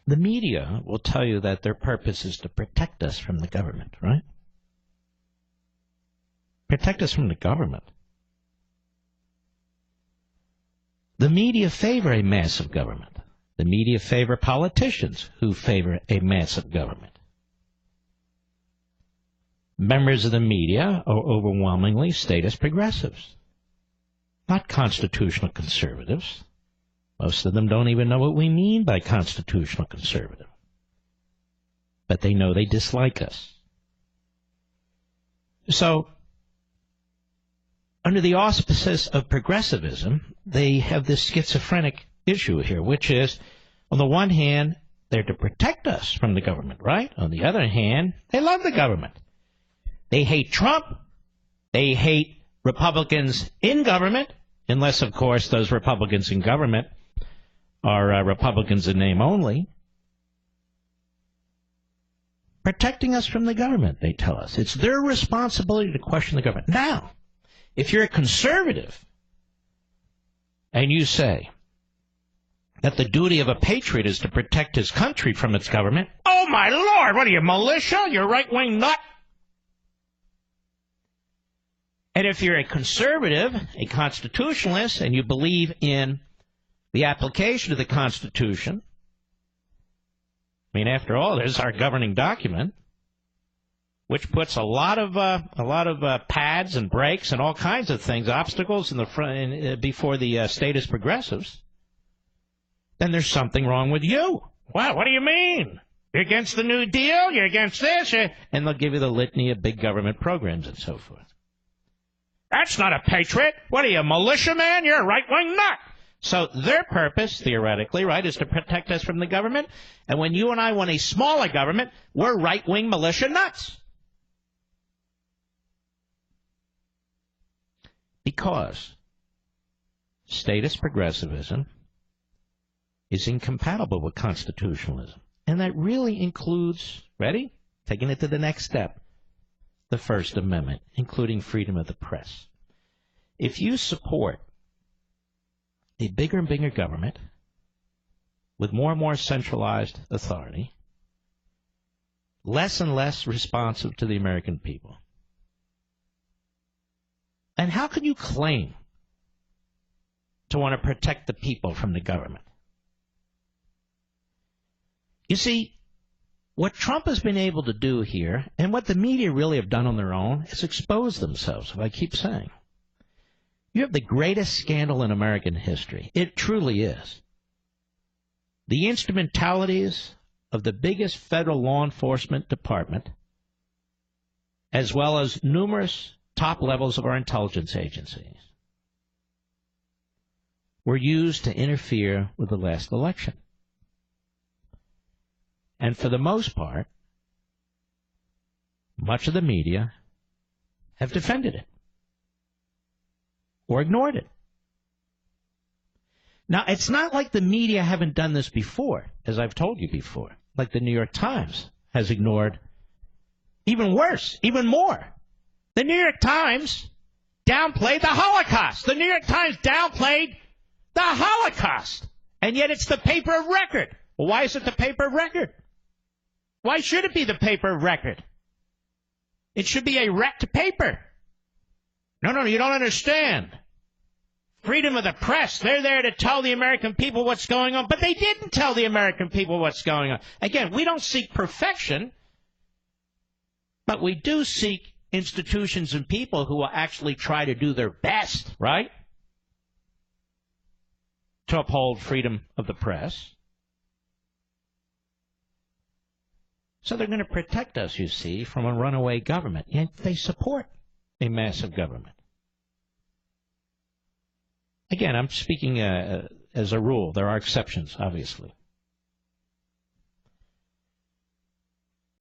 The media will tell you that their purpose is to protect us from the government, right? Protect us from the government. The media favor a massive government. The media favor politicians who favor a massive government. Members of the media are overwhelmingly statist progressives, not constitutional conservatives. Most of them don't even know what we mean by constitutional conservative. But they know they dislike us. So, under the auspices of progressivism, they have this schizophrenic issue here, which is, on the one hand, they're to protect us from the government, right? On the other hand, they love the government. They hate Trump. They hate Republicans in government, unless, of course, those Republicans in government are Republicans in name only. Protecting us from the government, they tell us. It's their responsibility to question the government. Now, if you're a conservative and you say that the duty of a patriot is to protect his country from its government, oh my Lord, what are you, militia? You're a right-wing nut? And if you're a conservative, a constitutionalist, and you believe in the application of the Constitution, I mean, after all, there's our governing document, which puts a lot of pads and brakes and all kinds of things, obstacles in the front before the statist progressives. Then there's something wrong with you. Wow, what do you mean? You're against the New Deal? You're against this? And they'll give you the litany of big government programs and so forth. That's not a patriot. What are you, militia man? You're a right-wing nut. So their purpose, theoretically, right, is to protect us from the government. And when you and I want a smaller government, we're right-wing militia nuts. Because statist progressivism is incompatible with constitutionalism. And that really includes, ready? Taking it to the next step, the First Amendment, including freedom of the press. If you support a bigger and bigger government with more and more centralized authority, less and less responsive to the American people, and how can you claim to want to protect the people from the government? You see, what Trump has been able to do here, and what the media really have done on their own, is expose themselves, as I keep saying. You have the greatest scandal in American history. It truly is. The instrumentalities of the biggest federal law enforcement department, as well as numerous top levels of our intelligence agencies, were used to interfere with the last election. And for the most part, much of the media have defended it or ignored it. Now, it's not like the media haven't done this before, as I've told you before, like the New York Times has ignored even worse, even more. The New York Times downplayed the Holocaust. The New York Times downplayed the Holocaust. And yet it's the paper of record. Well, why is it the paper of record? Why should it be the paper of record? It should be a wrecked paper. No, you don't understand. Freedom of the press, they're there to tell the American people what's going on, but they didn't tell the American people what's going on. Again, we don't seek perfection, but we do seek institutions and people who will actually try to do their best, right, to uphold freedom of the press. So they're going to protect us, you see, from a runaway government. And they support a massive government. Again, I'm speaking as a rule. There are exceptions, obviously.